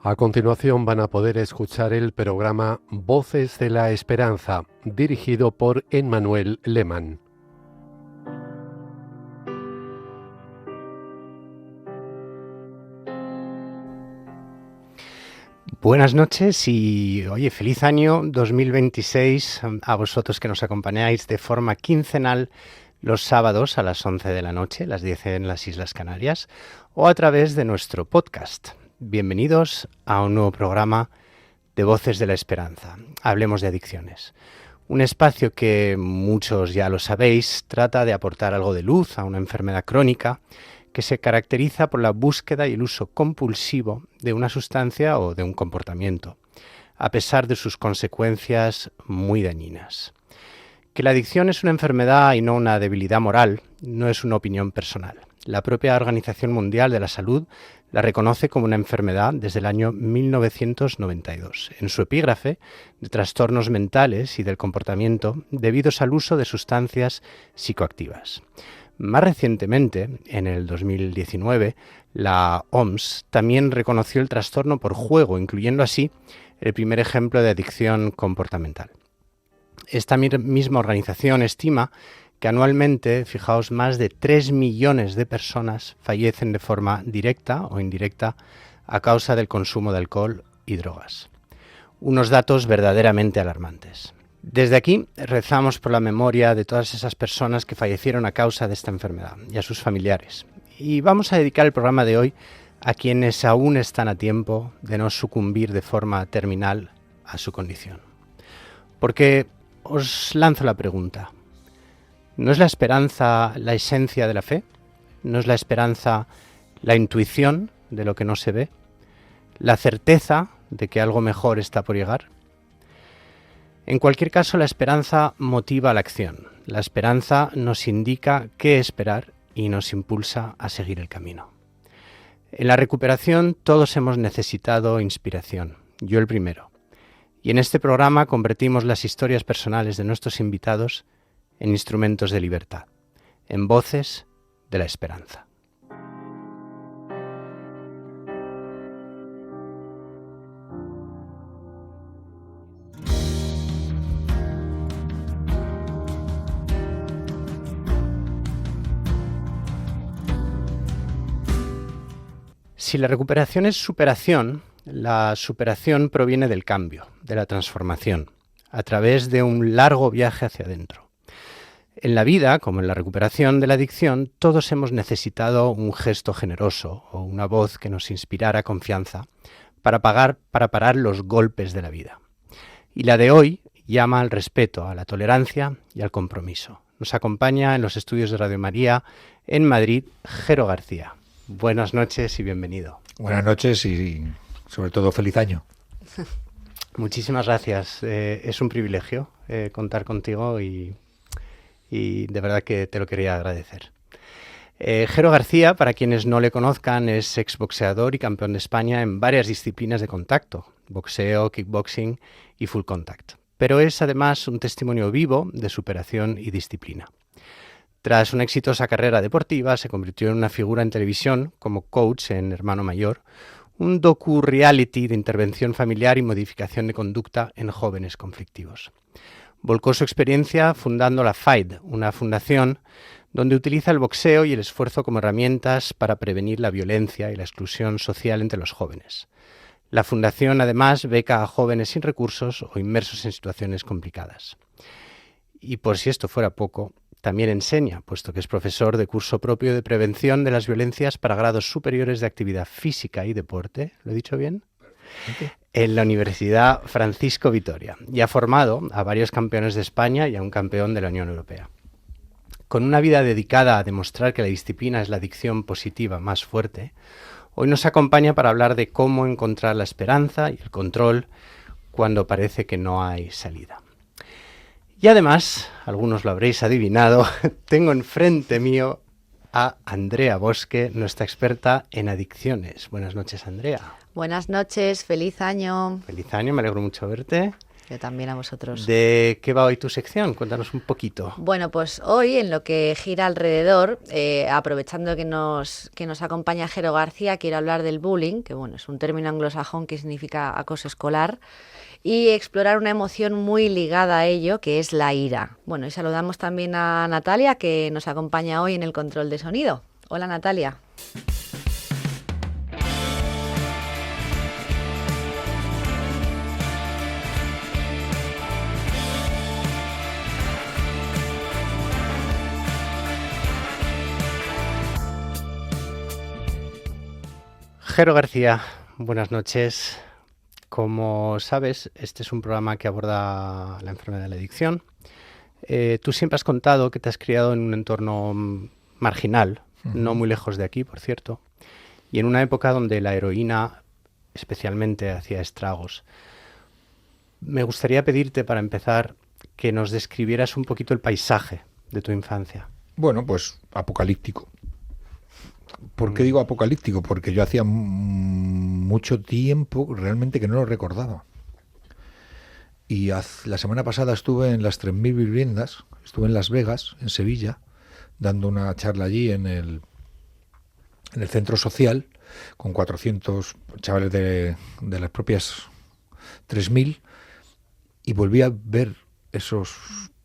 A continuación van a poder escuchar el programa Voces de la Esperanza, dirigido por Emmanuel Lehmann. Buenas noches y, feliz año 2026 a vosotros que nos acompañáis de forma quincenal los sábados a las 11 de la noche, las 10 en las Islas Canarias, o a través de nuestro podcast. Bienvenidos a un nuevo programa de Voces de la Esperanza. Hablemos de adicciones. Un espacio que muchos ya lo sabéis, trata de aportar algo de luz a una enfermedad crónica que se caracteriza por la búsqueda y el uso compulsivo de una sustancia o de un comportamiento, a pesar de sus consecuencias muy dañinas. Que la adicción es una enfermedad y no una debilidad moral no es una opinión personal. La propia Organización Mundial de la Salud la reconoce como una enfermedad desde el año 1992, en su epígrafe de trastornos mentales y del comportamiento debidos al uso de sustancias psicoactivas. Más recientemente, en el 2019, la OMS también reconoció el trastorno por juego, incluyendo así el primer ejemplo de adicción comportamental. Esta misma organización estima que anualmente, fijaos, más de 3 millones de personas fallecen de forma directa o indirecta a causa del consumo de alcohol y drogas. Unos datos verdaderamente alarmantes. Desde aquí rezamos por la memoria de todas esas personas que fallecieron a causa de esta enfermedad y a sus familiares. Y vamos a dedicar el programa de hoy a quienes aún están a tiempo de no sucumbir de forma terminal a su condición. Porque os lanzo la pregunta: ¿no es la esperanza la esencia de la fe? ¿No es la esperanza la intuición de lo que no se ve? ¿La certeza de que algo mejor está por llegar? En cualquier caso, la esperanza motiva la acción. La esperanza nos indica qué esperar y nos impulsa a seguir el camino. En la recuperación todos hemos necesitado inspiración, yo el primero. Y en este programa convertimos las historias personales de nuestros invitados en instrumentos de libertad, en voces de la esperanza. Si la recuperación es superación, la superación proviene del cambio, de la transformación, a través de un largo viaje hacia adentro. En la vida, como en la recuperación de la adicción, todos hemos necesitado un gesto generoso o una voz que nos inspirara confianza para parar los golpes de la vida. Y la de hoy llama al respeto, a la tolerancia y al compromiso. Nos acompaña en los estudios de Radio María en Madrid, Jero García. Buenas noches y bienvenido. Buenas noches y sobre todo feliz año. Muchísimas gracias. Es un privilegio contar contigo y de verdad que te lo quería agradecer. Jero García, para quienes no le conozcan, es exboxeador y campeón de España en varias disciplinas de contacto: boxeo, kickboxing y full contact. Pero es además un testimonio vivo de superación y disciplina. Tras una exitosa carrera deportiva, se convirtió en una figura en televisión como coach en Hermano Mayor, un docu-reality de intervención familiar y modificación de conducta en jóvenes conflictivos. Volcó su experiencia fundando la FIGHT, una fundación donde utiliza el boxeo y el esfuerzo como herramientas para prevenir la violencia y la exclusión social entre los jóvenes. La fundación además beca a jóvenes sin recursos o inmersos en situaciones complicadas. Y por si esto fuera poco, también enseña, puesto que es profesor de curso propio de prevención de las violencias para grados superiores de actividad física y deporte. ¿Lo he dicho bien? En la Universidad Francisco Vitoria, y ha formado a varios campeones de España y a un campeón de la Unión Europea. Con una vida dedicada a demostrar que la disciplina es la adicción positiva más fuerte, hoy nos acompaña para hablar de cómo encontrar la esperanza y el control cuando parece que no hay salida. Y además, algunos lo habréis adivinado, tengo enfrente mío a Andrea Bosque, nuestra experta en adicciones. Buenas noches, Andrea. Buenas noches, feliz año. Feliz año, me alegro mucho verte. pero también a vosotros. ¿De qué va hoy tu sección? Cuéntanos un poquito. Bueno, pues hoy en lo que gira alrededor, aprovechando que nos acompaña Jero García, quiero hablar del bullying, que bueno, es un término anglosajón que significa acoso escolar, y explorar una emoción muy ligada a ello, que es la ira. Bueno, y saludamos también a Natalia, que nos acompaña hoy en el control de sonido. Hola, Natalia. Jero García, buenas noches. Como sabes, este es un programa que aborda la enfermedad de la adicción. Tú siempre has contado que te has criado en un entorno marginal, no muy lejos de aquí, por cierto, y en una época donde la heroína especialmente hacía estragos. Me gustaría pedirte, para empezar, que nos describieras un poquito el paisaje de tu infancia. Bueno, pues apocalíptico. ¿Por qué digo apocalíptico? Porque yo hacía mucho tiempo realmente que no lo recordaba. Y la semana pasada estuve en las 3.000 viviendas, estuve en Las Vegas, en Sevilla, dando una charla allí en el centro social, con 400 chavales de las propias 3.000, y volví a ver esos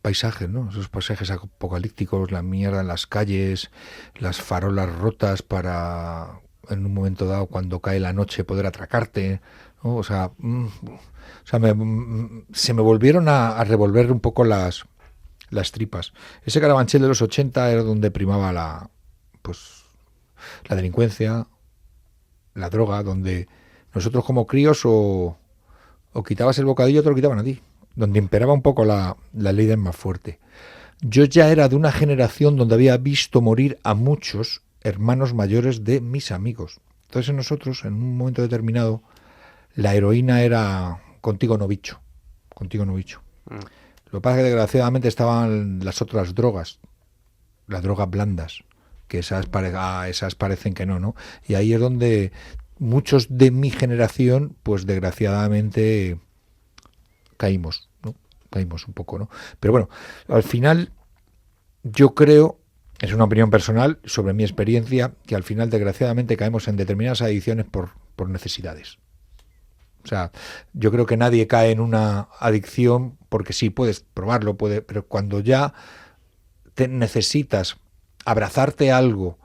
paisajes, ¿no? Esos paisajes apocalípticos, la mierda en las calles, las farolas rotas para, en un momento dado, cuando cae la noche, poder atracarte, ¿no? O sea, se me volvieron a revolver un poco las tripas. Ese Carabanchel de los 80 era donde primaba la delincuencia, la droga, donde nosotros como críos o quitabas el bocadillo o te lo quitaban a ti, donde imperaba un poco la ley del más fuerte. Yo ya era de una generación donde había visto morir a muchos hermanos mayores de mis amigos. Entonces nosotros, en un momento determinado, la heroína era contigo no bicho, contigo no bicho. Lo que pasa es que desgraciadamente estaban las otras drogas, las drogas blandas, que esas parecen que no, ¿no? Y ahí es donde muchos de mi generación, pues desgraciadamente caímos, ¿no? Caímos un poco, ¿no? Pero bueno, al final yo creo, es una opinión personal sobre mi experiencia, que al final desgraciadamente caemos en determinadas adicciones por necesidades. O sea, yo creo que nadie cae en una adicción porque sí, puedes probarlo, pero cuando ya te necesitas abrazarte a algo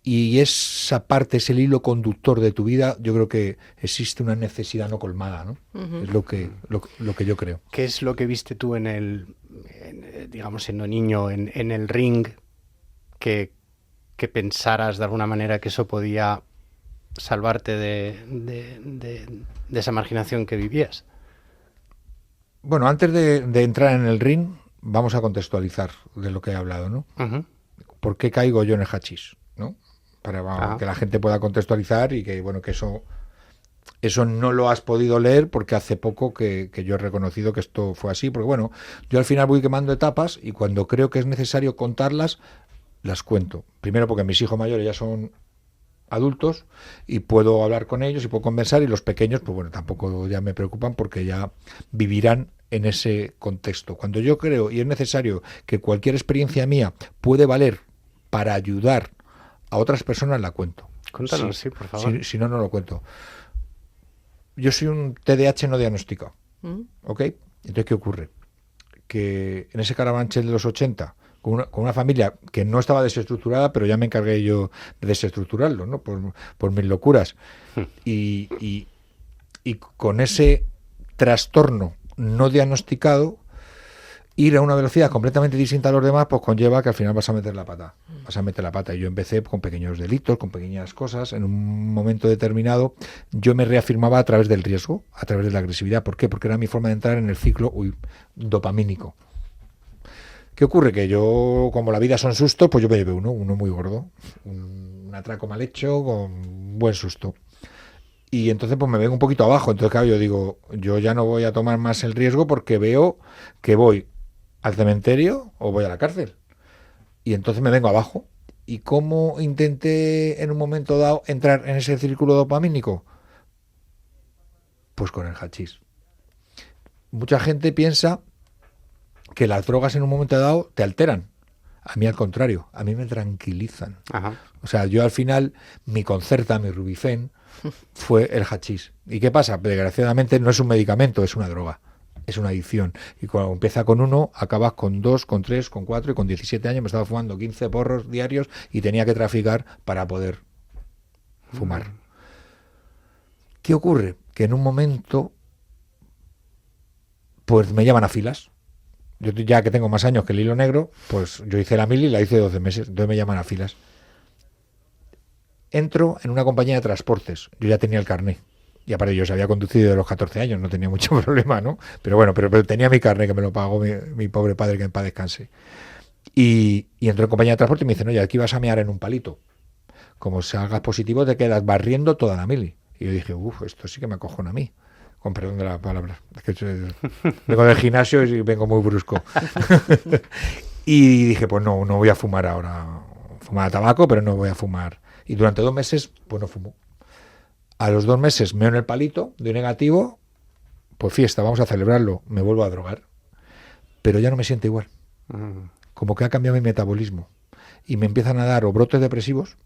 y esa parte es el hilo conductor de tu vida, yo creo que existe una necesidad no colmada, ¿no? Uh-huh. Es lo que yo creo. ¿Qué es lo que viste tú digamos, siendo niño, en el ring, que pensaras de alguna manera que eso podía salvarte de esa marginación que vivías? Bueno, antes de entrar en el ring, vamos a contextualizar de lo que he hablado, ¿no? Uh-huh. ¿Por qué caigo yo en el hachís, ¿no? Para que la gente pueda contextualizar y que, bueno, que eso no lo has podido leer porque hace poco que yo he reconocido que esto fue así, porque bueno, yo al final voy quemando etapas y cuando creo que es necesario contarlas, las cuento. Primero porque mis hijos mayores ya son adultos y puedo hablar con ellos y puedo conversar, y los pequeños, pues bueno, tampoco ya me preocupan porque ya vivirán en ese contexto. Cuando yo creo y es necesario que cualquier experiencia mía puede valer para ayudar a otras personas, la cuento. Cuéntanos, sí, por favor. Si no, no lo cuento. Yo soy un TDAH no diagnosticado, ¿ok? Entonces, ¿qué ocurre? Que en ese Carabanchel de los 80, con una familia que no estaba desestructurada, pero ya me encargué yo de desestructurarlo, ¿no? Por mis locuras. Y con ese trastorno no diagnosticado, ir a una velocidad completamente distinta a los demás, pues conlleva que al final vas a meter la pata. Y yo empecé con pequeños delitos, con pequeñas cosas. En un momento determinado yo me reafirmaba a través del riesgo, a través de la agresividad. ¿Por qué? Porque era mi forma de entrar en el ciclo dopamínico. ¿Qué ocurre? Que yo, como la vida son sustos, pues yo me llevé uno muy gordo. Un atraco mal hecho, con un buen susto. Y entonces pues me vengo un poquito abajo. Entonces claro, yo digo, yo ya no voy a tomar más el riesgo porque veo que voy al cementerio o voy a la cárcel. Y entonces me vengo abajo. ¿Y cómo intenté en un momento dado entrar en ese círculo dopamínico? Pues con el hachís. mucha gente piensa que las drogas en un momento dado te alteran. A mí al contrario, a mí me tranquilizan. Ajá. O sea, yo al final, mi Concerta, mi Rubifen, fue el hachís. ¿Y qué pasa? Desgraciadamente no es un medicamento, es una droga. Es una adicción. Y cuando empieza con 1, acabas con 2, con 3, con 4 y con 17 años me estaba fumando 15 porros diarios y tenía que traficar para poder fumar. ¿Qué ocurre? Que en un momento pues me llaman a filas. Yo ya que tengo más años que el hilo negro, pues yo hice la mili y la hice 12 meses. Entonces me llaman a filas. Entro en una compañía de transportes. Yo ya tenía el carné. Y aparte yo se había conducido de los 14 años, no tenía mucho problema, ¿no? Pero bueno, pero tenía mi carné que me lo pagó mi pobre padre, que en paz descanse. Y entro en compañía de transporte y me dicen, oye, aquí vas a mear en un palito. Como salgas positivo te quedas barriendo toda la mili. Y yo dije, esto sí que me acojona a mí. Con perdón de la palabra. Es que vengo del gimnasio y vengo muy brusco. Y dije, pues no voy a fumar ahora. Fumar tabaco, pero no voy a fumar. Y durante 2 meses, pues no fumo. A los 2 meses meo en el palito, doy negativo, pues fiesta, vamos a celebrarlo. Me vuelvo a drogar. Pero ya no me siento igual. Como que ha cambiado mi metabolismo. Y me empiezan a dar o brotes depresivos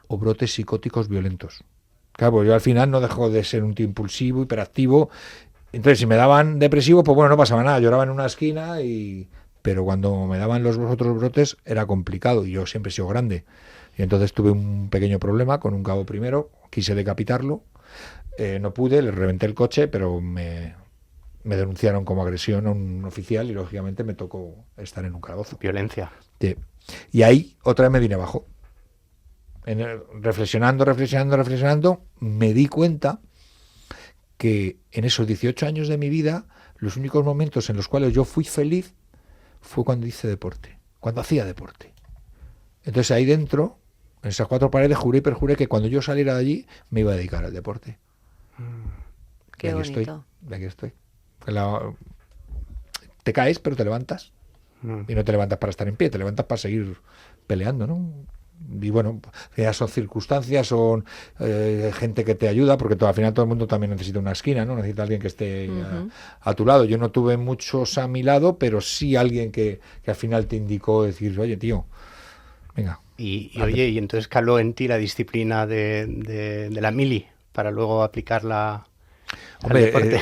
o brotes psicóticos violentos. Claro, pues yo al final no dejo de ser un tío impulsivo, hiperactivo. Entonces, si me daban depresivo, pues bueno, no pasaba nada. Lloraba en una esquina, pero cuando me daban los otros brotes era complicado. Y yo siempre he sido grande. Y entonces tuve un pequeño problema con un cabo primero. Quise decapitarlo. No pude, le reventé el coche, pero me denunciaron como agresión a un oficial y, lógicamente, me tocó estar en un calabozo. Violencia. Sí. Y ahí otra vez me vine abajo. Reflexionando, me di cuenta que en esos 18 años de mi vida, los únicos momentos en los cuales yo fui feliz fue cuando hice deporte, cuando hacía deporte. Entonces ahí dentro, en esas 4 paredes, juré y perjuré que cuando yo saliera de allí me iba a dedicar al deporte. Qué bonito. Aquí estoy. Te caes, pero te levantas. Y no te levantas para estar en pie, te levantas para seguir peleando, ¿no? Y bueno, ya son circunstancias, son gente que te ayuda, porque al final todo el mundo también necesita una esquina, ¿no? Necesita alguien que esté a tu lado. Yo no tuve muchos a mi lado, pero sí alguien que al final te indicó decir, oye, tío, venga. Y entonces caló en ti la disciplina de la mili para luego aplicarla al deporte.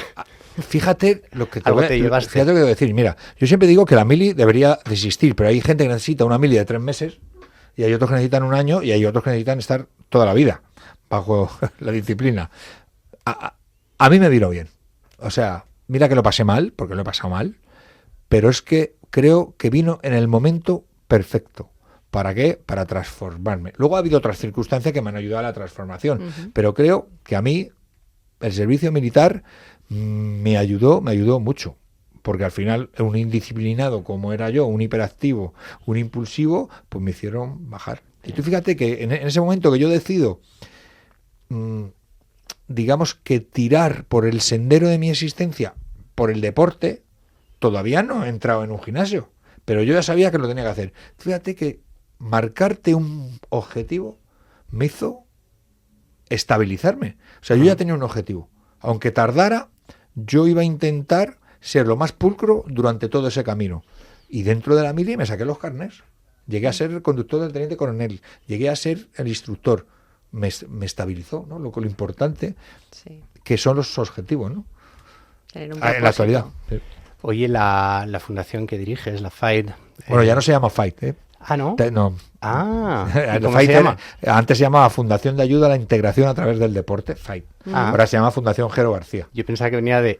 Fíjate lo que te llevaste. Fíjate lo que te voy a decir. Mira, yo siempre digo que la mili debería de existir, pero hay gente que necesita una mili de 3 meses y hay otros que necesitan 1 año y hay otros que necesitan estar toda la vida bajo la disciplina. A mí me vino bien. O sea, mira que lo pasé mal, porque lo he pasado mal, pero es que creo que vino en el momento perfecto. ¿Para qué? Para transformarme. Luego ha habido otras circunstancias que me han ayudado a la transformación, pero creo que a mí el servicio militar me ayudó mucho, porque al final un indisciplinado como era yo, un hiperactivo, un impulsivo, pues me hicieron bajar. Y tú fíjate que en ese momento que yo decido, digamos que tirar por el sendero de mi existencia, por el deporte, todavía no he entrado en un gimnasio, pero yo ya sabía que lo tenía que hacer. Fíjate que marcarte un objetivo me hizo estabilizarme. O sea, yo ya tenía un objetivo. Aunque tardara, yo iba a intentar ser lo más pulcro durante todo ese camino. Y dentro de la mili me saqué los carnés. Llegué a ser el conductor del teniente coronel. Llegué a ser el instructor. Me estabilizó, ¿no? Lo importante que son los objetivos, ¿no? En la actualidad. Sí. Oye, la fundación que diriges, la FAID... Bueno, ya no se llama FAID, ¿eh? Ah, ¿no? No. ¿Cómo se llama? Antes se llamaba Fundación de Ayuda a la Integración a través del Deporte, FAID. Ahora se llama Fundación Jero García. Yo pensaba que venía de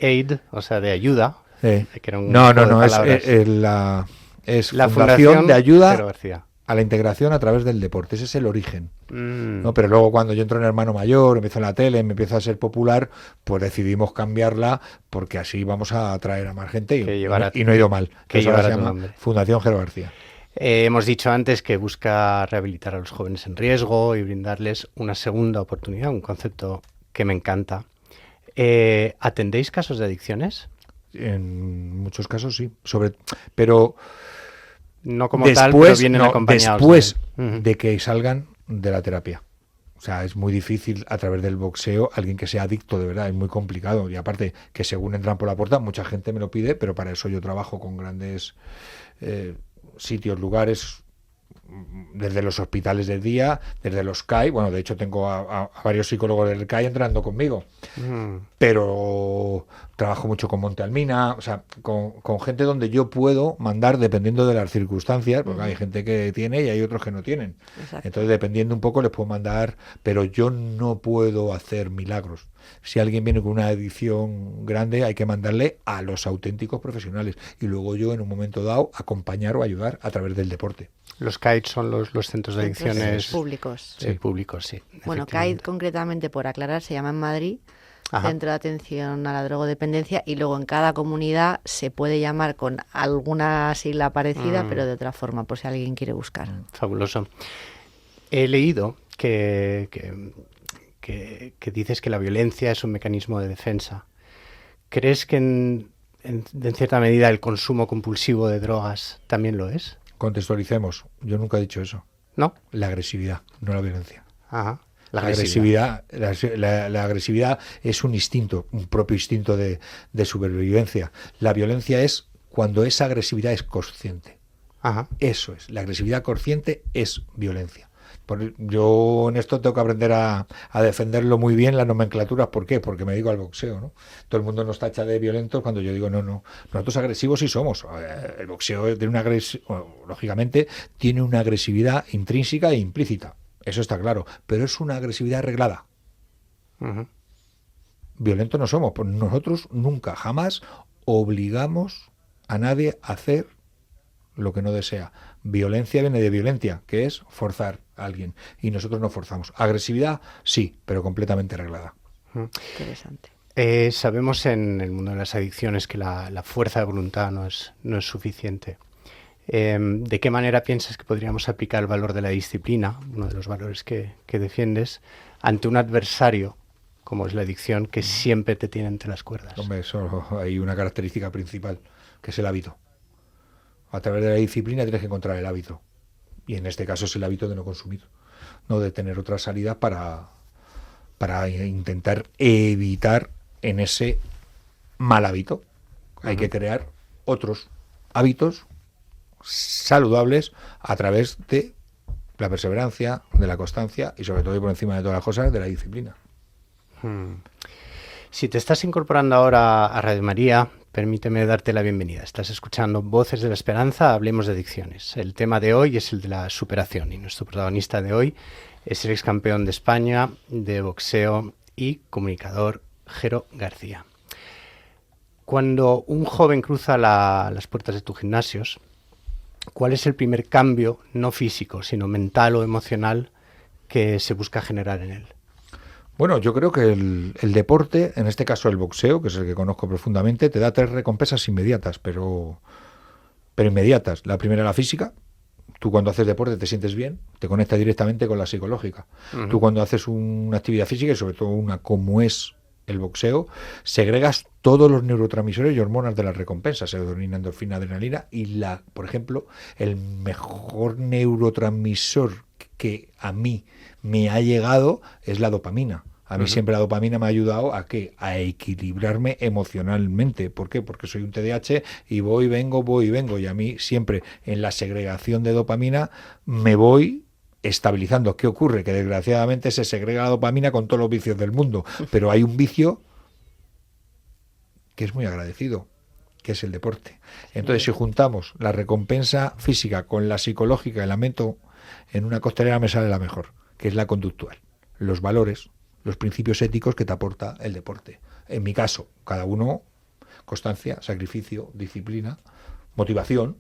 aid, o sea, de ayuda. Que era un no, es la Fundación de Ayuda a la Integración a través del Deporte. Ese es el origen. ¿No? Pero luego cuando yo entro en Hermano Mayor, empiezo en la tele, me empiezo a ser popular, pues decidimos cambiarla porque así vamos a atraer a más gente y no ha ido mal. Que ahora se llama Fundación Jero García. Hemos dicho antes que busca rehabilitar a los jóvenes en riesgo y brindarles una segunda oportunidad, un concepto que me encanta. ¿Atendéis casos de adicciones? En muchos casos sí, pero no como después, tal, pero vienen acompañados. Después de que salgan de la terapia. O sea, es muy difícil a través del boxeo alguien que sea adicto de verdad, es muy complicado. Y aparte que según entran por la puerta, mucha gente me lo pide, pero para eso yo trabajo con grandes sitios, lugares, desde los hospitales de día, desde los CAI. Bueno, de hecho tengo a varios psicólogos del CAI entrando conmigo. Pero trabajo mucho con Monte Almina, o sea, con gente donde yo puedo mandar dependiendo de las circunstancias, porque hay gente que tiene y hay otros que no tienen. Exacto. Entonces, dependiendo un poco, les puedo mandar, pero yo no puedo hacer milagros. Si alguien viene con una adicción grande, hay que mandarle a los auténticos profesionales y luego yo, en un momento dado, acompañar o ayudar a través del deporte. Los CAID son los centros de adicciones públicos. públicos, sí. Bueno, CAID concretamente, por aclarar, se llama en Madrid, Ajá. Centro de Atención a la Drogodependencia, y luego en cada comunidad se puede llamar con alguna sigla parecida, pero de otra forma, por si alguien quiere buscar. Fabuloso. He leído que dices que la violencia es un mecanismo de defensa. ¿Crees que en cierta medida el consumo compulsivo de drogas también lo es? Contextualicemos, yo nunca he dicho eso. ¿No? La agresividad, no la violencia. Ajá. La agresividad es un instinto, un propio instinto de supervivencia. La violencia es cuando esa agresividad es consciente. Ajá. Eso es, la agresividad consciente es violencia. Yo en esto tengo que aprender a defenderlo muy bien, las nomenclaturas. ¿Por qué? Porque me dedico al boxeo, ¿no? Todo el mundo nos tacha de violentos cuando yo digo no. Nosotros agresivos sí somos. El boxeo tiene lógicamente tiene una agresividad intrínseca e implícita. Eso está claro. Pero es una agresividad arreglada. Uh-huh. Violentos no somos. Pues nosotros nunca, jamás obligamos a nadie a hacer lo que no desea. Violencia viene de violencia, que es forzar a alguien. Y nosotros no forzamos. Agresividad, sí, pero completamente arreglada. Interesante. Sabemos en el mundo de las adicciones que la fuerza de voluntad no es suficiente. ¿De qué manera piensas que podríamos aplicar el valor de la disciplina, uno de los valores que defiendes, ante un adversario como es la adicción, que siempre te tiene entre las cuerdas? Hombre, eso hay una característica principal, que es el hábito. A través de la disciplina tienes que encontrar el hábito. Y en este caso es el hábito de no consumir, no de tener otra salida para intentar evitar en ese mal hábito. Hay que crear otros hábitos saludables a través de la perseverancia, de la constancia y sobre todo y por encima de todas las cosas de la disciplina. Si te estás incorporando ahora a Radio María, permíteme darte la bienvenida. Estás escuchando Voces de la Esperanza, hablemos de adicciones. El tema de hoy es el de la superación y nuestro protagonista de hoy es el ex campeón de España de boxeo y comunicador Jero García. Cuando un joven cruza las puertas de tus gimnasios, ¿cuál es el primer cambio, no físico, sino mental o emocional, que se busca generar en él? Bueno, yo creo que el deporte, en este caso el boxeo, que es el que conozco profundamente, te da 3 recompensas inmediatas, pero inmediatas. La primera, la física. Tú cuando haces deporte te sientes bien, te conectas directamente con la psicológica. Uh-huh. Tú cuando haces una actividad física, y sobre todo una como es el boxeo, segregas todos los neurotransmisores y hormonas de la recompensa, serotonina, endorfina, adrenalina, y por ejemplo, el mejor neurotransmisor que a mí me ha llegado es la dopamina. A mí siempre la dopamina me ha ayudado a equilibrarme emocionalmente. ¿Por qué? Porque soy un TDAH y voy y vengo. Y a mí siempre en la segregación de dopamina me voy estabilizando. ¿Qué ocurre? Que desgraciadamente se segrega la dopamina con todos los vicios del mundo. Pero hay un vicio que es muy agradecido, que es el deporte. Entonces, si juntamos la recompensa física con la psicológica, el aumento en una costelera me sale la mejor, que es la conductual. Los valores, los principios éticos que te aporta el deporte. En mi caso, cada uno, constancia, sacrificio, disciplina, motivación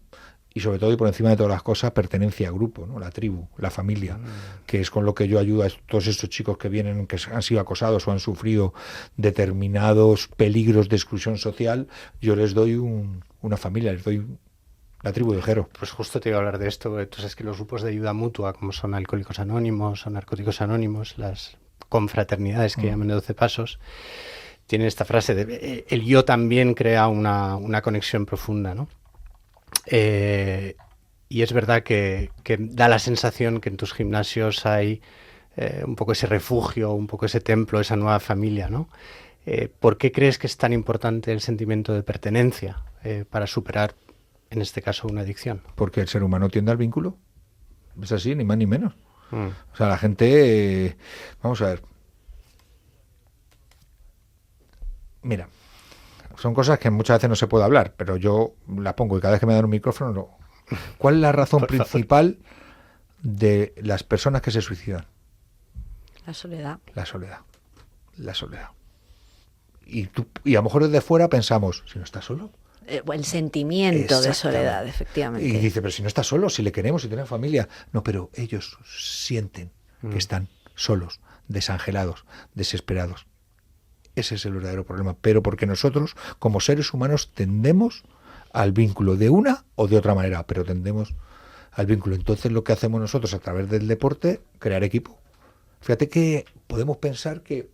y sobre todo y por encima de todas las cosas, pertenencia a grupo, ¿no? La tribu, la familia, que es con lo que yo ayudo a todos estos chicos que vienen, que han sido acosados o han sufrido determinados peligros de exclusión social. Yo les doy una familia, les doy la tribu de Jero. Pues justo te iba a hablar de esto. Tú sabes que los grupos de ayuda mutua, como son Alcohólicos Anónimos o Narcóticos Anónimos, las confraternidades que llaman de 12 pasos, tienen esta frase de el yo también crea una conexión profunda, ¿no? Y es verdad que da la sensación que en tus gimnasios hay un poco ese refugio, un poco ese templo, esa nueva familia, ¿no? ¿Por qué crees que es tan importante el sentimiento de pertenencia para superar, en este caso, una adicción? Porque el ser humano tiende al vínculo. Es así, ni más ni menos. O sea, la gente... vamos a ver. Mira, son cosas que muchas veces no se puede hablar, pero yo las pongo y cada vez que me dan un micrófono... No. ¿Cuál es la razón principal de las personas que se suicidan? La soledad. La soledad. La soledad. Y a lo mejor desde fuera pensamos, si no estás solo. El sentimiento de soledad, efectivamente. Y dice, pero si no estás solo, si le queremos, si tenemos familia. No, pero ellos sienten que están solos, desangelados, desesperados. Ese es el verdadero problema. Pero porque nosotros, como seres humanos, tendemos al vínculo de una o de otra manera, pero tendemos al vínculo. Entonces lo que hacemos nosotros a través del deporte, crear equipo. Fíjate que podemos pensar que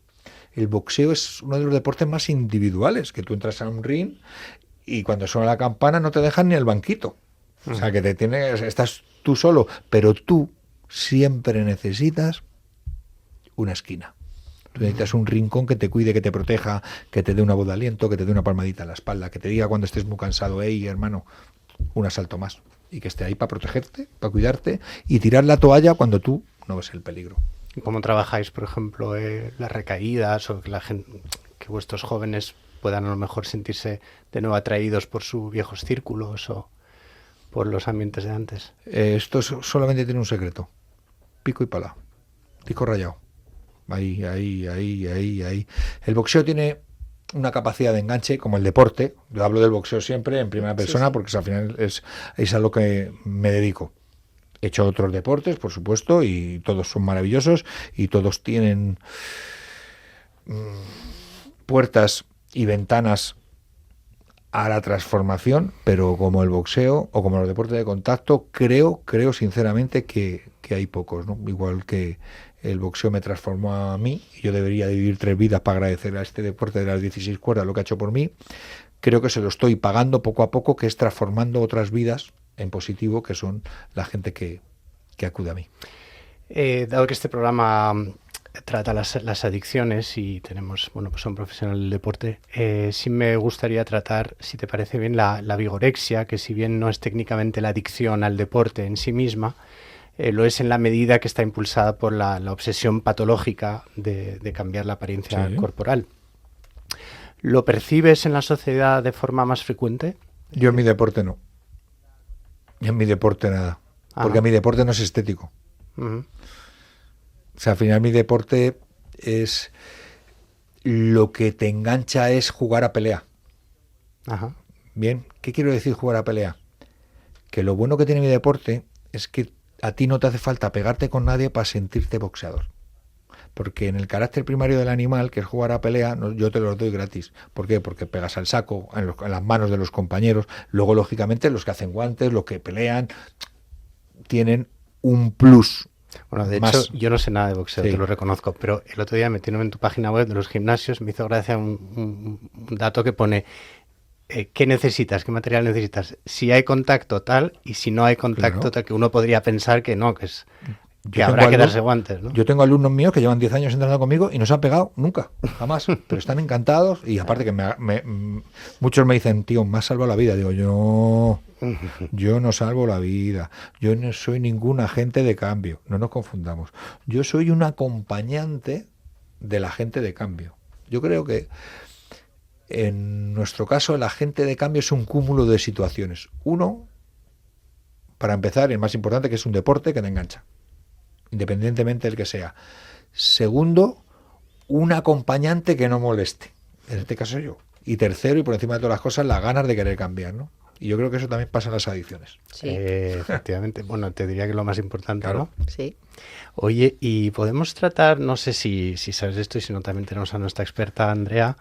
el boxeo es uno de los deportes más individuales, que tú entras a un ring y cuando suena la campana no te dejan ni el banquito. O sea, que estás tú solo, pero tú siempre necesitas una esquina. Tú necesitas un rincón que te cuide, que te proteja, que te dé una voz de aliento, que te dé una palmadita en la espalda, que te diga cuando estés muy cansado, hey, hermano, un asalto más. Y que esté ahí para protegerte, para cuidarte y tirar la toalla cuando tú no ves el peligro. ¿Y cómo trabajáis, por ejemplo, las recaídas o que vuestros jóvenes puedan a lo mejor sentirse de nuevo atraídos por sus viejos círculos o por los ambientes de antes? Esto solamente tiene un secreto. Pico y pala. Pico rayado. Ahí. El boxeo tiene una capacidad de enganche como el deporte. Yo hablo del boxeo siempre en primera persona porque al final es a lo que me dedico. He hecho otros deportes, por supuesto, y todos son maravillosos y todos tienen puertas y ventanas a la transformación, pero como el boxeo o como los deportes de contacto, creo sinceramente que hay pocos, ¿no? Igual que el boxeo me transformó a mí, y yo debería de vivir 3 vidas para agradecer a este deporte de las 16 cuerdas lo que ha hecho por mí. Creo que se lo estoy pagando poco a poco, que es transformando otras vidas en positivo, que son la gente que acude a mí. Dado que este programa trata las adicciones y tenemos, pues a un profesional del deporte, sí me gustaría tratar, si te parece bien, la vigorexia, que si bien no es técnicamente la adicción al deporte en sí misma, lo es en la medida que está impulsada por la obsesión patológica de cambiar la apariencia corporal. ¿Lo percibes en la sociedad de forma más frecuente? Yo en mi deporte no. Yo en mi deporte nada. Porque mi deporte no es estético. O sea, al final mi deporte es... Lo que te engancha es jugar a pelea. Bien, ¿qué quiero decir jugar a pelea? Que lo bueno que tiene mi deporte es que a ti no te hace falta pegarte con nadie para sentirte boxeador. Porque en el carácter primario del animal, que es jugar a pelea, yo te los doy gratis. ¿Por qué? Porque pegas al saco, en las manos de los compañeros. Luego, lógicamente, los que hacen guantes, los que pelean, tienen un plus. Bueno, de hecho, yo no sé nada de boxeo, te lo reconozco, pero el otro día metiéndome en tu página web de los gimnasios, me hizo gracia un dato que pone... ¿qué necesitas? ¿Qué material necesitas? Si hay contacto tal, y si no hay contacto tal, que uno podría pensar que no, que habrá que darse guantes, ¿no? Yo tengo alumnos míos que llevan 10 años entrenando conmigo y no se han pegado nunca, jamás, pero están encantados y aparte que muchos me dicen, tío, me has salvado la vida. Digo, yo no salvo la vida, yo no soy ningún agente de cambio, no nos confundamos. Yo soy un acompañante del agente de cambio. Yo creo que en nuestro caso, el agente de cambio es un cúmulo de situaciones. Uno, para empezar, el más importante, que es un deporte que te engancha, independientemente del que sea. Segundo, un acompañante que no moleste. En este caso yo. Y tercero, y por encima de todas las cosas, las ganas de querer cambiar, ¿no? Y yo creo que eso también pasa en las adicciones. Sí. Efectivamente. Bueno, te diría que es lo más importante, claro, ¿no? Sí. Oye, y podemos tratar, no sé si sabes esto y si no también tenemos a nuestra experta Andrea,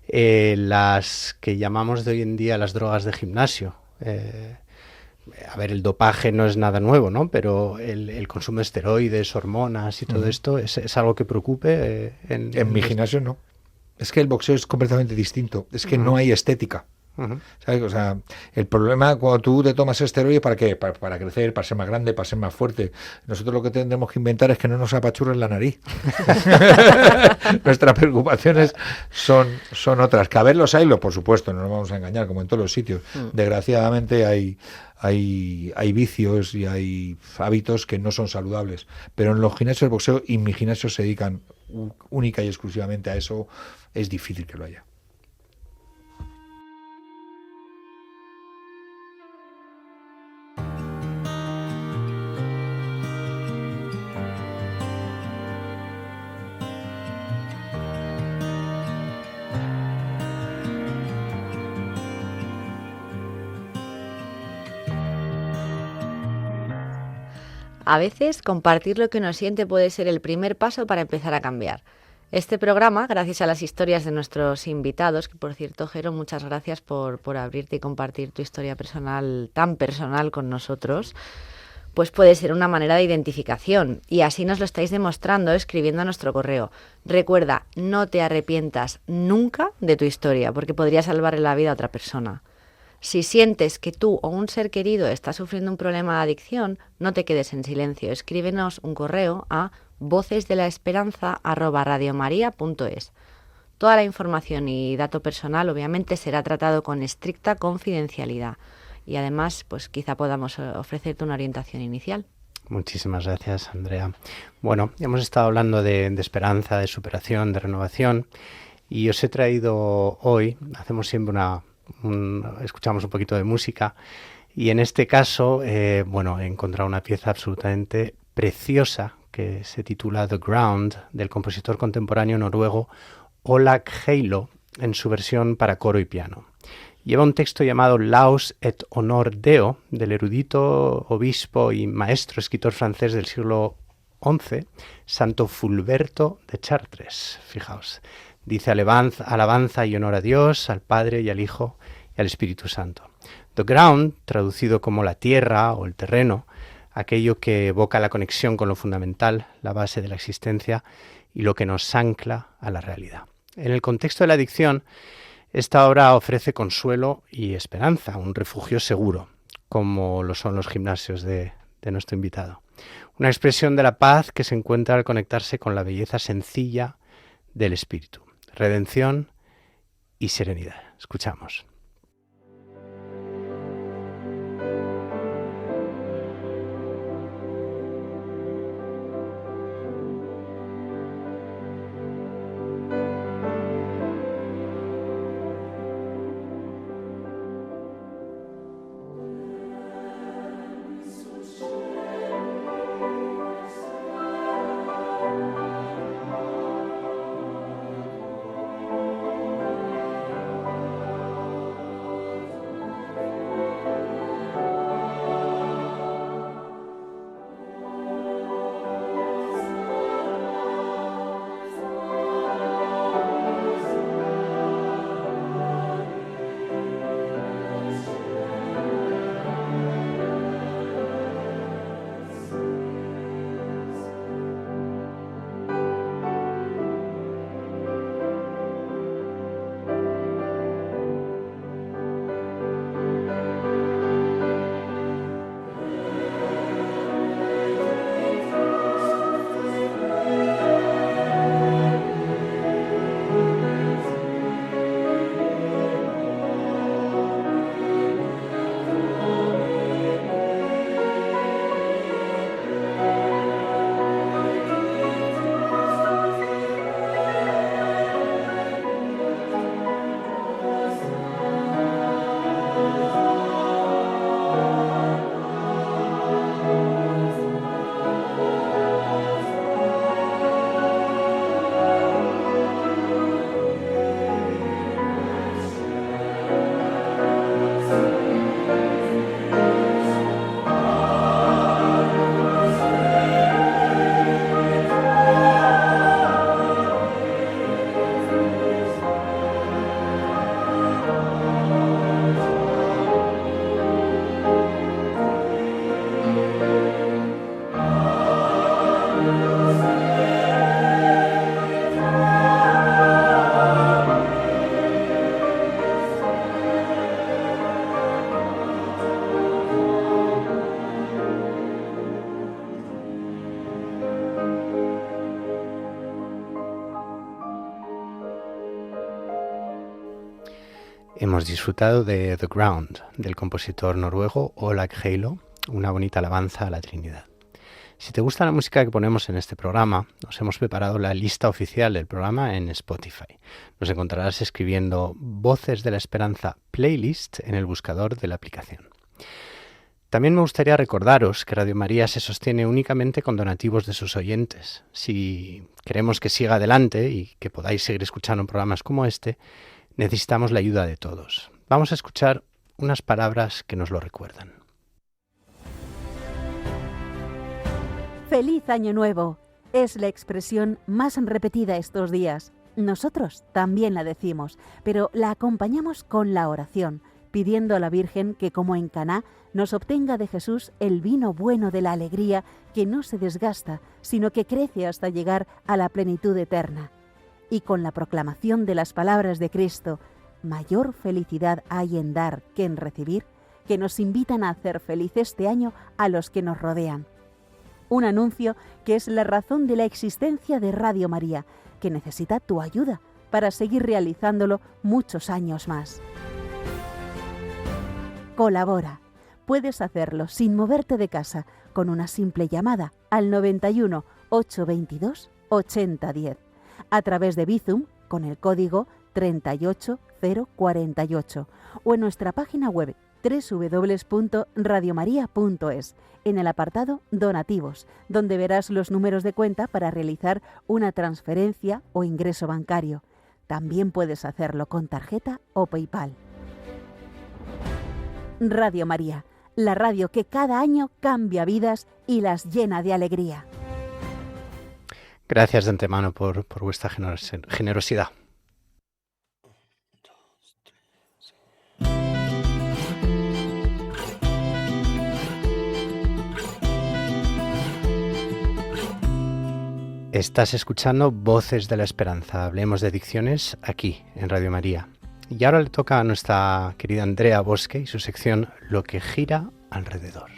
las que llamamos de hoy en día las drogas de gimnasio. A ver, el dopaje no es nada nuevo, ¿no? Pero el consumo de esteroides, hormonas y todo esto, ¿es algo que preocupe? En mi gimnasio no. Es que el boxeo es completamente distinto. Es que no hay estética. ¿Sabes? O sea, el problema cuando tú te tomas esteroides, ¿para qué? Para crecer, para ser más grande, para ser más fuerte. Nosotros lo que tendremos que inventar es que no nos apachurren la nariz. Nuestras preocupaciones son otras. Que a ver los haylos, por supuesto, no nos vamos a engañar, como en todos los sitios. Desgraciadamente hay vicios y hay hábitos que no son saludables. Pero en los gimnasios de boxeo y mi gimnasio se dedican única y exclusivamente a eso, es difícil que lo haya. A veces compartir lo que uno siente puede ser el primer paso para empezar a cambiar. Este programa, gracias a las historias de nuestros invitados, que por cierto, Jero, muchas gracias por abrirte y compartir tu historia personal, tan personal con nosotros, pues puede ser una manera de identificación. Y así nos lo estáis demostrando escribiendo a nuestro correo. Recuerda, no te arrepientas nunca de tu historia, porque podría salvarle la vida a otra persona. Si sientes que tú o un ser querido está sufriendo un problema de adicción, no te quedes en silencio. Escríbenos un correo a vocesdelaesperanza@radiomaria.es. Toda la información y dato personal obviamente será tratado con estricta confidencialidad y además pues quizá podamos ofrecerte una orientación inicial. Muchísimas gracias, Andrea. Bueno, hemos estado hablando de esperanza, de superación, de renovación y os he traído hoy, hacemos siempre escuchamos un poquito de música y en este caso, he encontrado una pieza absolutamente preciosa que se titula The Ground, del compositor contemporáneo noruego Olak Heilo, en su versión para coro y piano. Lleva un texto llamado Laus et honor Deo, del erudito, obispo y maestro escritor francés del siglo XI, Santo Fulberto de Chartres. Fijaos, dice alabanza y honor a Dios, al Padre y al Hijo y al Espíritu Santo. The ground, traducido como la tierra o el terreno, aquello que evoca la conexión con lo fundamental, la base de la existencia y lo que nos ancla a la realidad. En el contexto de la adicción, esta obra ofrece consuelo y esperanza, un refugio seguro, como lo son los gimnasios de nuestro invitado. Una expresión de la paz que se encuentra al conectarse con la belleza sencilla del espíritu, redención y serenidad. Escuchamos. Hemos disfrutado de The Ground, del compositor noruego Olag Heilo, una bonita alabanza a la Trinidad. Si te gusta la música que ponemos en este programa, nos hemos preparado la lista oficial del programa en Spotify. Nos encontrarás escribiendo Voces de la Esperanza Playlist en el buscador de la aplicación. También me gustaría recordaros que Radio María se sostiene únicamente con donativos de sus oyentes. Si queremos que siga adelante y que podáis seguir escuchando programas como este, necesitamos la ayuda de todos. Vamos a escuchar unas palabras que nos lo recuerdan. ¡Feliz Año Nuevo! Es la expresión más repetida estos días. Nosotros también la decimos, pero la acompañamos con la oración, pidiendo a la Virgen que, como en Caná, nos obtenga de Jesús el vino bueno de la alegría que no se desgasta, sino que crece hasta llegar a la plenitud eterna. Y con la proclamación de las palabras de Cristo, mayor felicidad hay en dar que en recibir, que nos invitan a hacer feliz este año a los que nos rodean. Un anuncio que es la razón de la existencia de Radio María, que necesita tu ayuda para seguir realizándolo muchos años más. Colabora. Puedes hacerlo sin moverte de casa con una simple llamada al 91 822 8010, a través de Bizum con el código 38048 o en nuestra página web www.radiomaria.es, en el apartado Donativos, donde verás los números de cuenta para realizar una transferencia o ingreso bancario. También puedes hacerlo con tarjeta o PayPal. Radio María, la radio que cada año cambia vidas y las llena de alegría. Gracias de antemano por vuestra generosidad. Estás escuchando Voces de la Esperanza. Hablemos de adicciones aquí, en Radio María. Y ahora le toca a nuestra querida Andrea Bosque y su sección Lo que gira alrededor.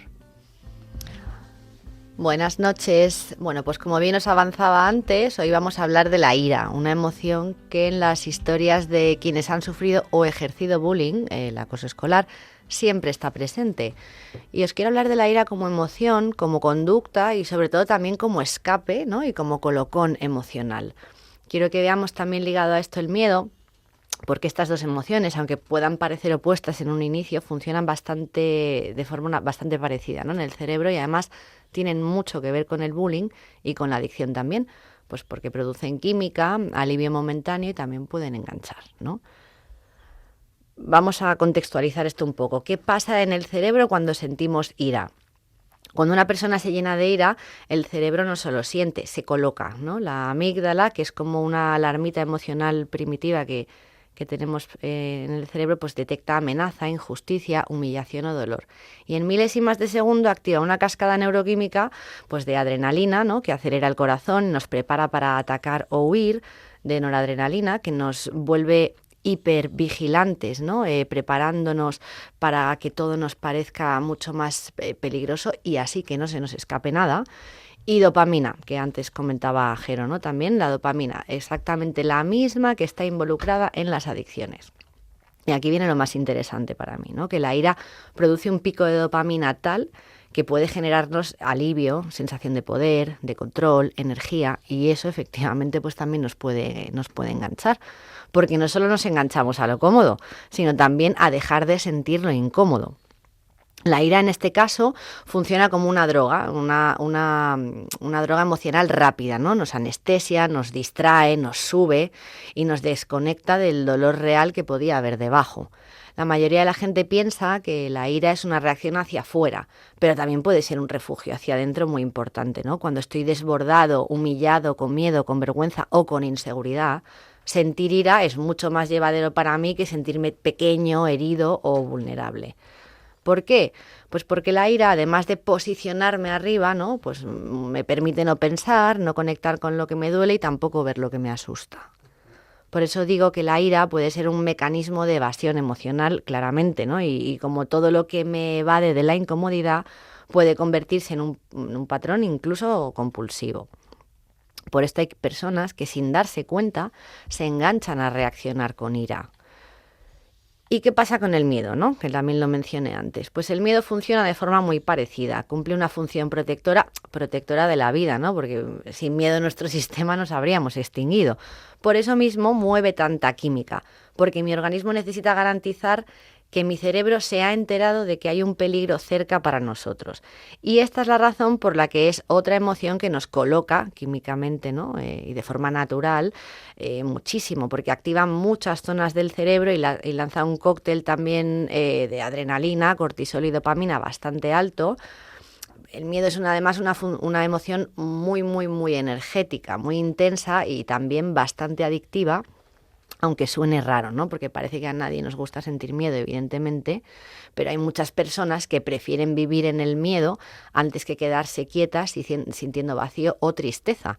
Buenas noches. Bueno, pues como bien os avanzaba antes, hoy vamos a hablar de la ira, una emoción que en las historias de quienes han sufrido o ejercido bullying, el acoso escolar, siempre está presente. Y os quiero hablar de la ira como emoción, como conducta y sobre todo también como escape, ¿no? Y como colocón emocional. Quiero que veamos también ligado a esto el miedo, porque estas dos emociones, aunque puedan parecer opuestas en un inicio, funcionan de forma bastante parecida, ¿no? En el cerebro, y además tienen mucho que ver con el bullying y con la adicción también, pues porque producen química, alivio momentáneo y también pueden enganchar, ¿no? Vamos a contextualizar esto un poco. ¿Qué pasa en el cerebro cuando sentimos ira? Cuando una persona se llena de ira, el cerebro no solo siente, se coloca, ¿no? La amígdala, que es como una alarmita emocional primitiva que tenemos en el cerebro, pues detecta amenaza, injusticia, humillación o dolor. Y en milésimas de segundo activa una cascada neuroquímica, pues de adrenalina, ¿no? Que acelera el corazón, nos prepara para atacar o huir, de noradrenalina, que nos vuelve hipervigilantes, ¿no? Preparándonos para que todo nos parezca mucho más peligroso y así que no se nos escape nada. Y dopamina, que antes comentaba Jero, ¿no? También la dopamina, exactamente la misma que está involucrada en las adicciones. Y aquí viene lo más interesante para mí, ¿no? Que la ira produce un pico de dopamina tal que puede generarnos alivio, sensación de poder, de control, energía, y eso efectivamente pues también nos puede enganchar, porque no solo nos enganchamos a lo cómodo, sino también a dejar de sentir lo incómodo. La ira en este caso funciona como una droga, una droga emocional rápida, ¿no? Nos anestesia, nos distrae, nos sube y nos desconecta del dolor real que podía haber debajo. La mayoría de la gente piensa que la ira es una reacción hacia afuera, pero también puede ser un refugio hacia adentro muy importante, ¿no? Cuando estoy desbordado, humillado, con miedo, con vergüenza o con inseguridad, sentir ira es mucho más llevadero para mí que sentirme pequeño, herido o vulnerable. ¿Por qué? Pues porque la ira, además de posicionarme arriba, ¿no? Pues me permite no pensar, no conectar con lo que me duele y tampoco ver lo que me asusta. Por eso digo que la ira puede ser un mecanismo de evasión emocional, claramente, ¿no? Y como todo lo que me evade de la incomodidad puede convertirse en un patrón incluso compulsivo. Por esto hay personas que sin darse cuenta se enganchan a reaccionar con ira. ¿Y qué pasa con el miedo, ¿no? Que también lo mencioné antes. Pues el miedo funciona de forma muy parecida, cumple una función protectora de la vida, ¿no? Porque sin miedo nuestro sistema nos habríamos extinguido. Por eso mismo mueve tanta química, porque mi organismo necesita garantizar que mi cerebro se ha enterado de que hay un peligro cerca para nosotros. Y esta es la razón por la que es otra emoción que nos coloca químicamente, ¿no? Y de forma natural, muchísimo, porque activa muchas zonas del cerebro y lanza un cóctel también de adrenalina, cortisol y dopamina bastante alto. El miedo es además una emoción muy, muy, muy energética, muy intensa y también bastante adictiva. Aunque suene raro, ¿no? Porque parece que a nadie nos gusta sentir miedo, evidentemente, pero hay muchas personas que prefieren vivir en el miedo antes que quedarse quietas y sintiendo vacío o tristeza,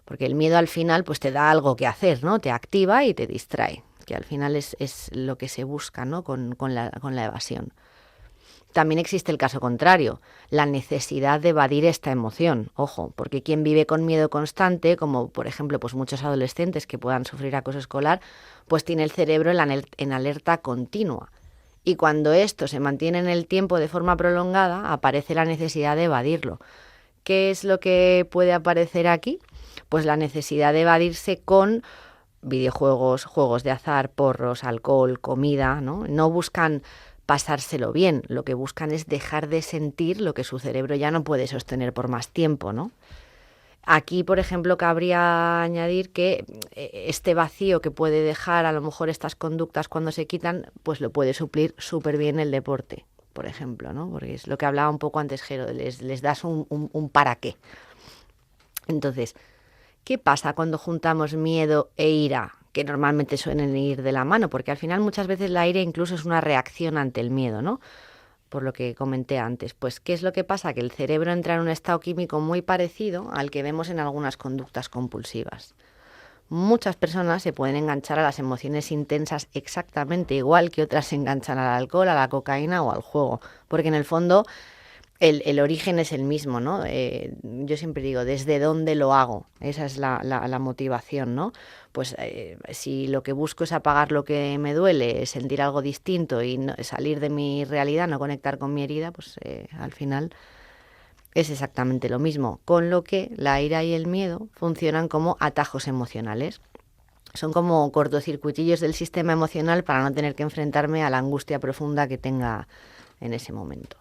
porque el miedo al final pues te da algo que hacer, ¿no? Te activa y te distrae, que al final es lo que se busca, ¿no? con la evasión. También existe el caso contrario, la necesidad de evadir esta emoción. Ojo, porque quien vive con miedo constante, como por ejemplo pues muchos adolescentes que puedan sufrir acoso escolar, pues tiene el cerebro en alerta continua. Y cuando esto se mantiene en el tiempo de forma prolongada, aparece la necesidad de evadirlo. ¿Qué es lo que puede aparecer aquí? Pues la necesidad de evadirse con videojuegos, juegos de azar, porros, alcohol, comida, ¿no? No buscan pasárselo bien, lo que buscan es dejar de sentir lo que su cerebro ya no puede sostener por más tiempo, ¿no? Aquí, por ejemplo, cabría añadir que este vacío que puede dejar a lo mejor estas conductas cuando se quitan, pues lo puede suplir súper bien el deporte, por ejemplo, ¿no? Porque es lo que hablaba un poco antes, Jero, les das un para qué. Entonces, ¿qué pasa cuando juntamos miedo e ira? Que normalmente suelen ir de la mano, porque al final muchas veces la ira incluso es una reacción ante el miedo, ¿no? Por lo que comenté antes. Pues, ¿qué es lo que pasa? Que el cerebro entra en un estado químico muy parecido al que vemos en algunas conductas compulsivas. Muchas personas se pueden enganchar a las emociones intensas exactamente igual que otras se enganchan al alcohol, a la cocaína o al juego, porque en el fondo el origen es el mismo, ¿no? Yo siempre digo, ¿desde dónde lo hago? Esa es la motivación, ¿no? Pues si lo que busco es apagar lo que me duele, sentir algo distinto y salir de mi realidad, no conectar con mi herida, pues al final es exactamente lo mismo. Con lo que la ira y el miedo funcionan como atajos emocionales. Son como cortocircuitillos del sistema emocional para no tener que enfrentarme a la angustia profunda que tenga en ese momento.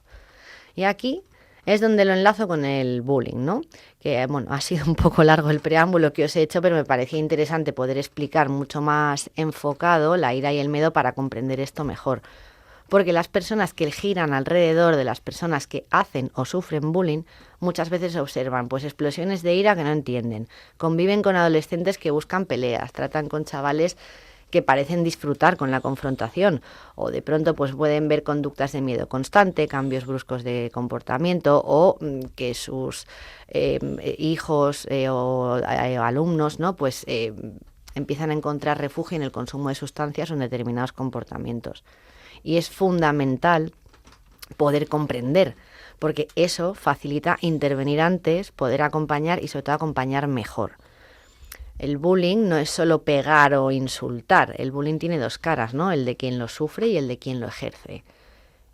Y aquí es donde lo enlazo con el bullying, ¿no? Que, bueno, ha sido un poco largo el preámbulo que os he hecho, pero me parecía interesante poder explicar mucho más enfocado la ira y el miedo para comprender esto mejor. Porque las personas que giran alrededor de las personas que hacen o sufren bullying muchas veces observan pues explosiones de ira que no entienden, conviven con adolescentes que buscan peleas, tratan con chavales que parecen disfrutar con la confrontación o de pronto pues pueden ver conductas de miedo constante, cambios bruscos de comportamiento o que sus hijos o alumnos, ¿no? Pues empiezan a encontrar refugio en el consumo de sustancias o en determinados comportamientos. Y es fundamental poder comprender, porque eso facilita intervenir antes, poder acompañar y sobre todo acompañar mejor. El bullying no es solo pegar o insultar, el bullying tiene dos caras, ¿no? El de quien lo sufre y el de quien lo ejerce.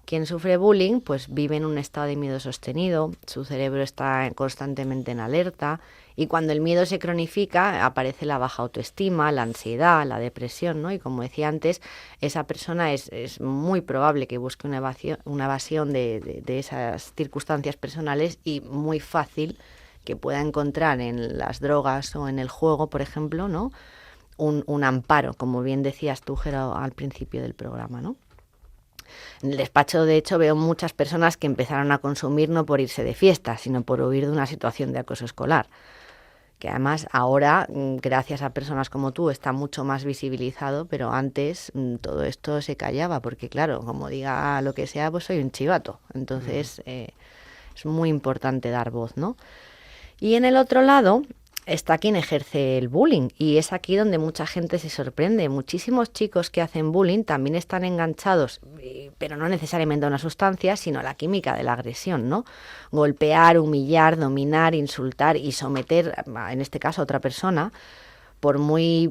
Quien sufre bullying pues vive en un estado de miedo sostenido, su cerebro está constantemente en alerta y cuando el miedo se cronifica aparece la baja autoestima, la ansiedad, la depresión, ¿no? Y como decía antes, esa persona es muy probable que busque una evasión de esas circunstancias personales y muy fácil que pueda encontrar en las drogas o en el juego, por ejemplo, ¿no? Un amparo, como bien decías tú, Gero, al principio del programa, ¿no? En el despacho, de hecho, veo muchas personas que empezaron a consumir no por irse de fiesta, sino por huir de una situación de acoso escolar, que además ahora, gracias a personas como tú, está mucho más visibilizado, pero antes todo esto se callaba, porque claro, como diga lo que sea, pues soy un chivato. Entonces, es muy importante dar voz, ¿no? Y en el otro lado está quien ejerce el bullying y es aquí donde mucha gente se sorprende. Muchísimos chicos que hacen bullying también están enganchados, pero no necesariamente a una sustancia, sino a la química de la agresión, ¿no? Golpear, humillar, dominar, insultar y someter, en este caso a otra persona, por muy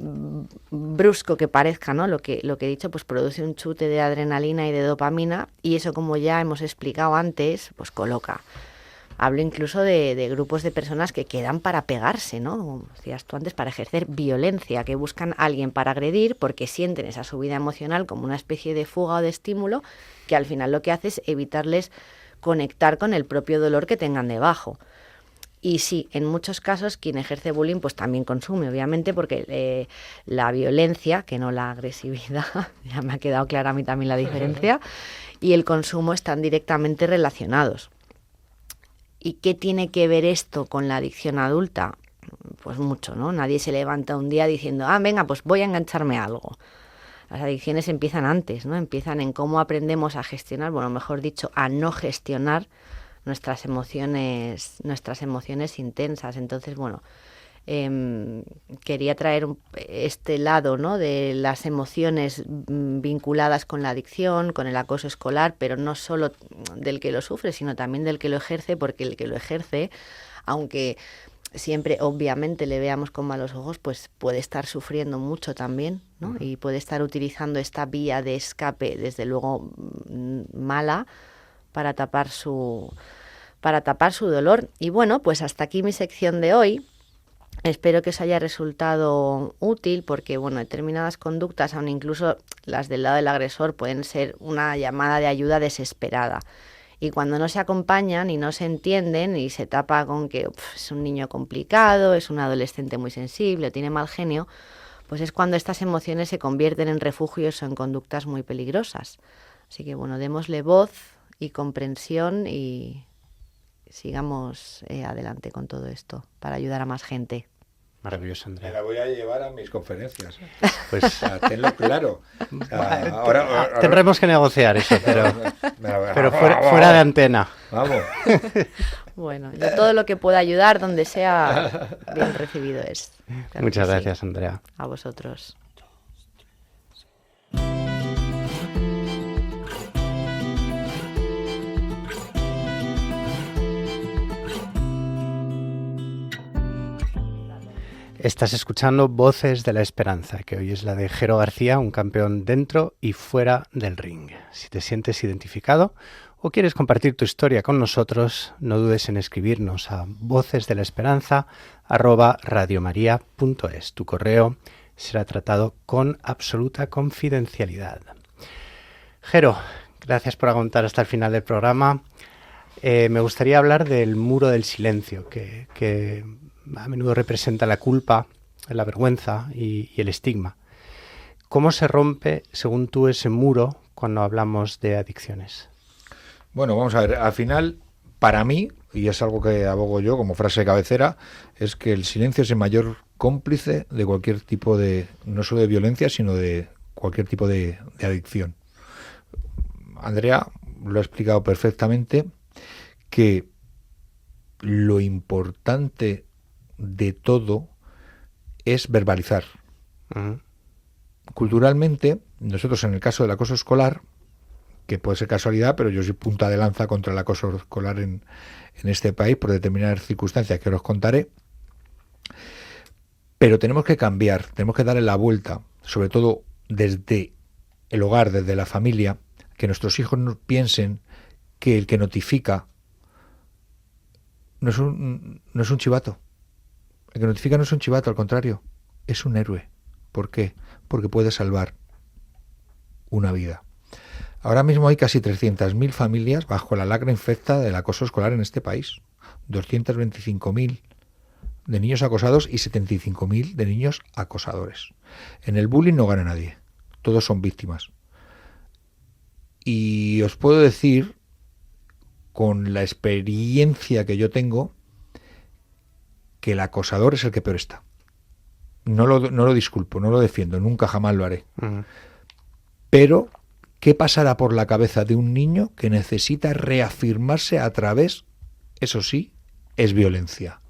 brusco que parezca, ¿no? Lo que he dicho, pues produce un chute de adrenalina y de dopamina, y eso, como ya hemos explicado antes, pues coloca. Hablo incluso de grupos de personas que quedan para pegarse, ¿no? Como decías tú antes, para ejercer violencia, que buscan a alguien para agredir porque sienten esa subida emocional como una especie de fuga o de estímulo, que al final lo que hace es evitarles conectar con el propio dolor que tengan debajo. Y sí, en muchos casos quien ejerce bullying pues también consume, obviamente, porque la violencia, que no la agresividad, ya me ha quedado clara a mí también la diferencia, y el consumo están directamente relacionados. ¿Y qué tiene que ver esto con la adicción adulta? Pues mucho, ¿no? Nadie se levanta un día diciendo, venga, pues voy a engancharme a algo. Las adicciones empiezan antes, ¿no? Empiezan en cómo aprendemos a gestionar, bueno, mejor dicho, a no gestionar nuestras emociones intensas. Entonces, bueno, quería traer este lado, ¿no?, de las emociones vinculadas con la adicción, con el acoso escolar, pero no solo del que lo sufre, sino también del que lo ejerce, porque el que lo ejerce, aunque siempre obviamente le veamos con malos ojos, pues puede estar sufriendo mucho también, ¿no? Y puede estar utilizando esta vía de escape, desde luego mala, para tapar su dolor. Y bueno, pues hasta aquí mi sección de hoy. Espero que os haya resultado útil, porque bueno, determinadas conductas, aun incluso las del lado del agresor, pueden ser una llamada de ayuda desesperada. Y cuando no se acompañan y no se entienden y se tapa con que es un niño complicado, es un adolescente muy sensible, tiene mal genio, pues es cuando estas emociones se convierten en refugios o en conductas muy peligrosas. Así que bueno, démosle voz y comprensión y sigamos adelante con todo esto para ayudar a más gente. Maravilloso, Andrea. Me la voy a llevar a mis conferencias. Pues O sea, tenlo claro. O sea, ahora tendremos que negociar eso, pero fuera de antena. Vamos. Bueno, yo todo lo que pueda ayudar, donde sea, bien recibido es. Claro. Muchas gracias, Andrea. A vosotros. Estás escuchando Voces de la Esperanza, que hoy es la de Jero García, un campeón dentro y fuera del ring. Si te sientes identificado o quieres compartir tu historia con nosotros, no dudes en escribirnos a vocesdelaesperanza@radiomaria.es. Tu correo será tratado con absoluta confidencialidad. Jero, gracias por aguantar hasta el final del programa. Me gustaría hablar del muro del silencio, que a menudo representa la culpa, la vergüenza y el estigma. ¿Cómo se rompe, según tú, ese muro cuando hablamos de adicciones? Bueno, vamos a ver, al final, para mí, y es algo que abogo yo como frase de cabecera, es que el silencio es el mayor cómplice de cualquier tipo de, no solo de violencia, sino de cualquier tipo de adicción. Andrea lo ha explicado perfectamente, que lo importante de todo es verbalizar. Uh-huh. Culturalmente, nosotros en el caso del acoso escolar, que puede ser casualidad, pero yo soy punta de lanza contra el acoso escolar en este país por determinadas circunstancias que os contaré, pero tenemos que cambiar, tenemos que darle la vuelta, sobre todo desde el hogar, desde la familia, que nuestros hijos no piensen que el que notifica no es un chivato. El que notifica no es un chivato, al contrario, es un héroe. ¿Por qué? Porque puede salvar una vida. Ahora mismo hay casi 300.000 familias bajo la lacra infecta del acoso escolar en este país. 225.000 de niños acosados y 75.000 de niños acosadores. En el bullying no gana nadie. Todos son víctimas. Y os puedo decir, con la experiencia que yo tengo, que el acosador es el que peor está. No lo disculpo, no lo defiendo, nunca jamás lo haré. Uh-huh. Pero, ¿qué pasará por la cabeza de un niño que necesita reafirmarse a través, eso sí, es violencia?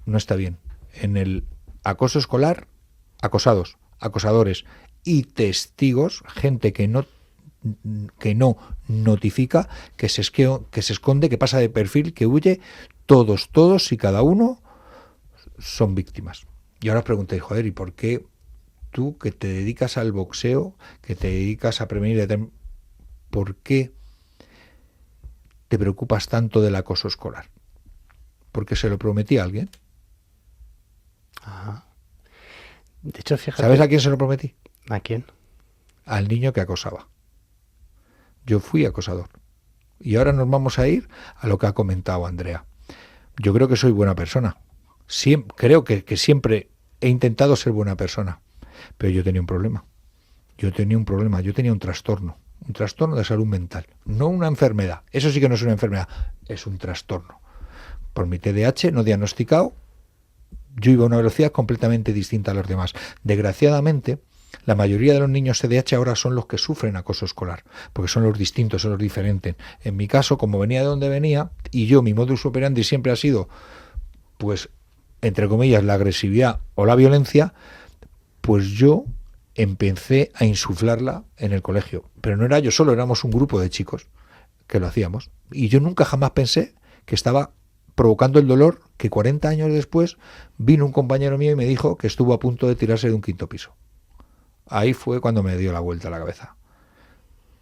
No está bien. En el acoso escolar, acosados, acosadores y testigos, gente que no notifica, que se esconde, que pasa de perfil, que huye, todos y cada uno son víctimas. Y ahora os preguntéis, joder, ¿y por qué tú, que te dedicas al boxeo, que te dedicas a prevenir, por qué te preocupas tanto del acoso escolar? ¿Porque se lo prometí a alguien? Ajá. De hecho, fíjate... ¿Sabes a quién se lo prometí? ¿A quién? Al niño que acosaba. Yo fui acosador. Y ahora nos vamos a ir a lo que ha comentado Andrea. Yo creo que soy buena persona. Creo que siempre he intentado ser buena persona. Pero yo tenía un problema. Yo tenía un trastorno. Un trastorno de salud mental. No una enfermedad. Eso sí que no es una enfermedad. Es un trastorno. Por mi TDAH no diagnosticado, yo iba a una velocidad completamente distinta a los demás. Desgraciadamente, la mayoría de los niños TDAH ahora son los que sufren acoso escolar, porque son los distintos, son los diferentes. En mi caso, como venía de donde venía, y yo, mi modus operandi siempre ha sido, pues, entre comillas, la agresividad o la violencia, pues yo empecé a insuflarla en el colegio. Pero no era yo solo, éramos un grupo de chicos que lo hacíamos. Y yo nunca jamás pensé que estaba provocando el dolor que 40 años después vino un compañero mío y me dijo que estuvo a punto de tirarse de un 5º piso. Ahí fue cuando me dio la vuelta a la cabeza.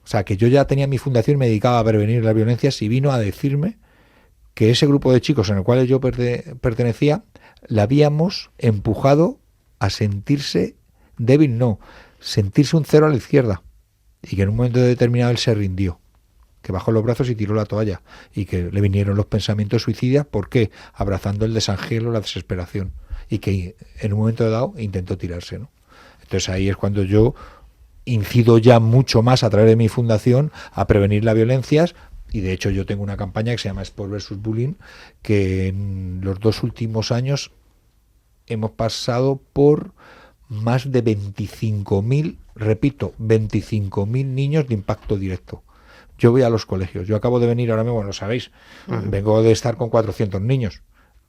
O sea, que yo ya tenía mi fundación y me dedicaba a prevenir las violencias, y vino a decirme que ese grupo de chicos en el cual yo pertenecía, la habíamos empujado a sentirse débil, no, sentirse un 0 a la izquierda, y que en un momento determinado él se rindió, que bajó los brazos y tiró la toalla, y que le vinieron los pensamientos suicidas. ¿Por qué? Abrazando el desangelo, la desesperación, y que en un momento dado intentó tirarse, ¿no? Entonces ahí es cuando yo incido ya mucho más a través de mi fundación a prevenir las violencias, y de hecho yo tengo una campaña que se llama Sport vs Bullying, que en los 2 últimos años hemos pasado por más de 25.000, repito, 25.000 niños de impacto directo. Yo voy a los colegios, yo acabo de venir ahora mismo, lo sabéis, vengo de estar con 400 niños.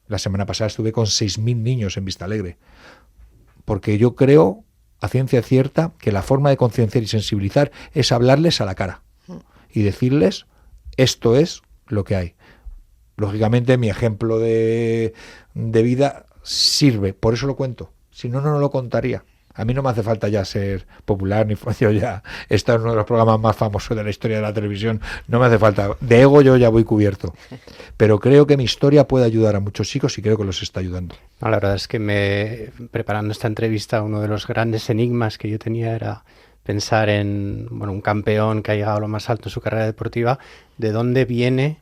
La semana pasada estuve con 6.000 niños en Vistalegre, porque yo creo, a ciencia cierta, que la forma de concienciar y sensibilizar es hablarles a la cara y decirles, esto es lo que hay. Lógicamente mi ejemplo de vida sirve, por eso lo cuento, si no, no lo contaría. A mí no me hace falta ya ser popular, ni yo ya estar en uno de los programas más famosos de la historia de la televisión, no me hace falta. De ego yo ya voy cubierto. Pero creo que mi historia puede ayudar a muchos chicos, y creo que los está ayudando. No, la verdad es que preparando esta entrevista, uno de los grandes enigmas que yo tenía era pensar en un campeón que ha llegado a lo más alto en su carrera deportiva, ¿de dónde viene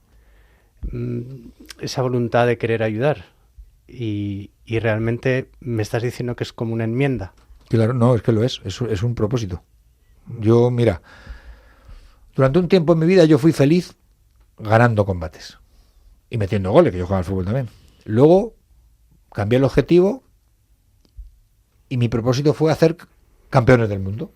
esa voluntad de querer ayudar? Y realmente me estás diciendo que es como una enmienda. Claro, no, es que lo es un propósito. Yo, mira, durante un tiempo en mi vida yo fui feliz ganando combates y metiendo goles, que yo jugaba al fútbol también. Luego cambié el objetivo y mi propósito fue hacer campeones del mundo.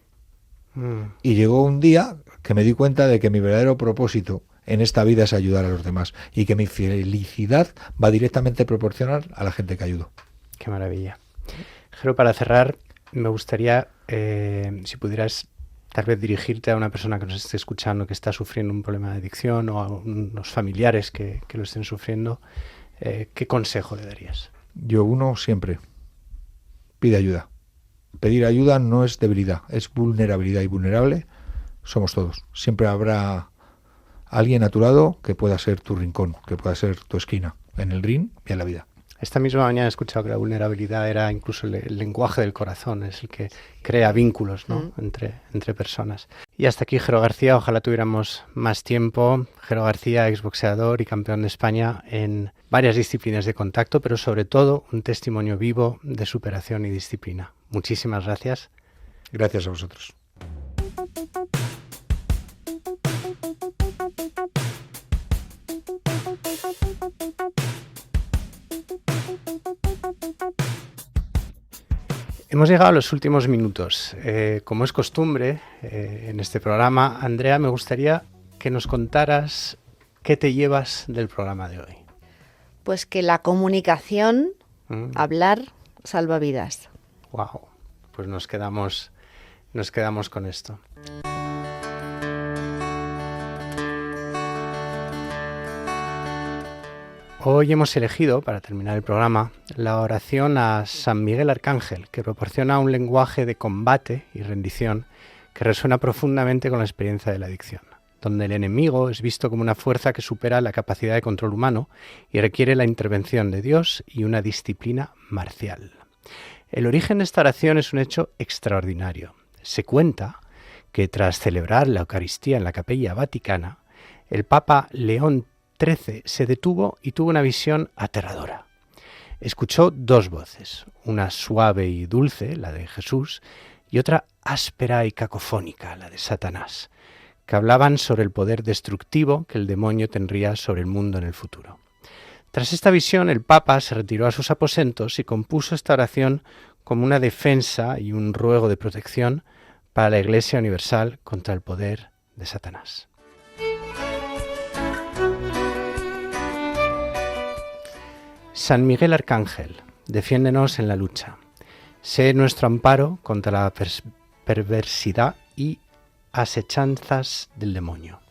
Y llegó un día que me di cuenta de que mi verdadero propósito en esta vida es ayudar a los demás, y que mi felicidad va directamente proporcional a la gente que ayudo. Qué maravilla. Jero, para cerrar, me gustaría, si pudieras tal vez dirigirte a una persona que nos esté escuchando, que está sufriendo un problema de adicción, o a unos familiares que lo estén sufriendo, ¿qué consejo le darías? Yo, siempre pide ayuda. Pedir ayuda no es debilidad, es vulnerabilidad, y vulnerable somos todos. Siempre habrá alguien a tu lado que pueda ser tu rincón, que pueda ser tu esquina, en el ring y en la vida. Esta misma mañana he escuchado que la vulnerabilidad era incluso el lenguaje del corazón, es el que crea vínculos, ¿no? entre personas. Y hasta aquí Jero García, ojalá tuviéramos más tiempo. Jero García, exboxeador y campeón de España en varias disciplinas de contacto, pero sobre todo un testimonio vivo de superación y disciplina. Muchísimas gracias. Gracias a vosotros. Hemos llegado a los últimos minutos. Como es costumbre en este programa, Andrea, me gustaría que nos contaras qué te llevas del programa de hoy. Pues que la comunicación, hablar, salva vidas. Wow, pues nos quedamos con esto. Hoy hemos elegido, para terminar el programa, la oración a San Miguel Arcángel, que proporciona un lenguaje de combate y rendición que resuena profundamente con la experiencia de la adicción, donde el enemigo es visto como una fuerza que supera la capacidad de control humano y requiere la intervención de Dios y una disciplina marcial. El origen de esta oración es un hecho extraordinario. Se cuenta que tras celebrar la Eucaristía en la Capilla Vaticana, el Papa León XIII se detuvo y tuvo una visión aterradora. Escuchó dos voces, una suave y dulce, la de Jesús, y otra áspera y cacofónica, la de Satanás, que hablaban sobre el poder destructivo que el demonio tendría sobre el mundo en el futuro. Tras esta visión, el Papa se retiró a sus aposentos y compuso esta oración como una defensa y un ruego de protección para la Iglesia universal contra el poder de Satanás. San Miguel Arcángel, defiéndenos en la lucha. Sé nuestro amparo contra la perversidad y asechanzas del demonio.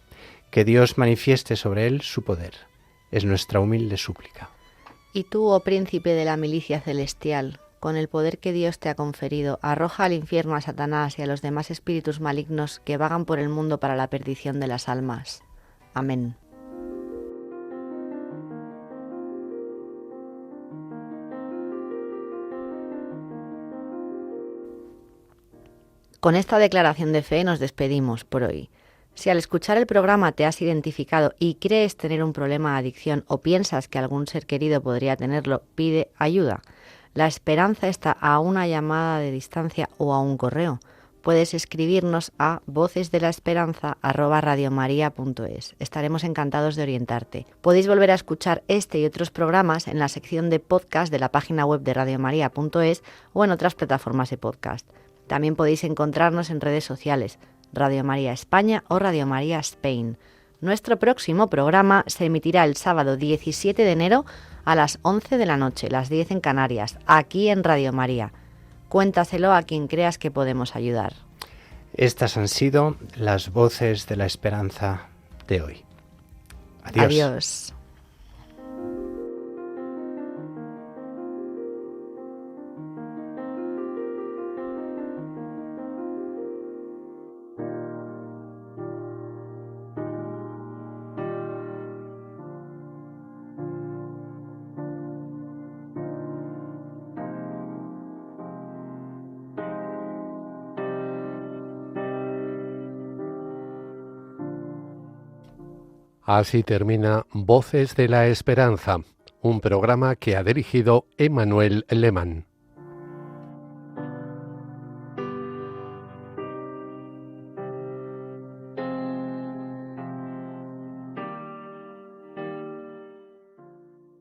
Que Dios manifieste sobre él su poder. Es nuestra humilde súplica. Y tú, oh príncipe de la milicia celestial, con el poder que Dios te ha conferido, arroja al infierno a Satanás y a los demás espíritus malignos que vagan por el mundo para la perdición de las almas. Amén. Con esta declaración de fe nos despedimos por hoy. Si al escuchar el programa te has identificado y crees tener un problema de adicción o piensas que algún ser querido podría tenerlo, pide ayuda. La esperanza está a una llamada de distancia o a un correo. Puedes escribirnos a vocesdelaesperanza@radiomaria.es. Estaremos encantados de orientarte. Podéis volver a escuchar este y otros programas en la sección de podcast de la página web de radiomaria.es o en otras plataformas de podcast. También podéis encontrarnos en redes sociales, Radio María España o Radio María Spain. Nuestro próximo programa se emitirá el sábado 17 de enero a las 11 de la noche, las 10 en Canarias, aquí en Radio María. Cuéntaselo a quien creas que podemos ayudar. Estas han sido las voces de la esperanza de hoy. Adiós. Adiós. Así termina Voces de la Esperanza, un programa que ha dirigido Emmanuel Lehmann.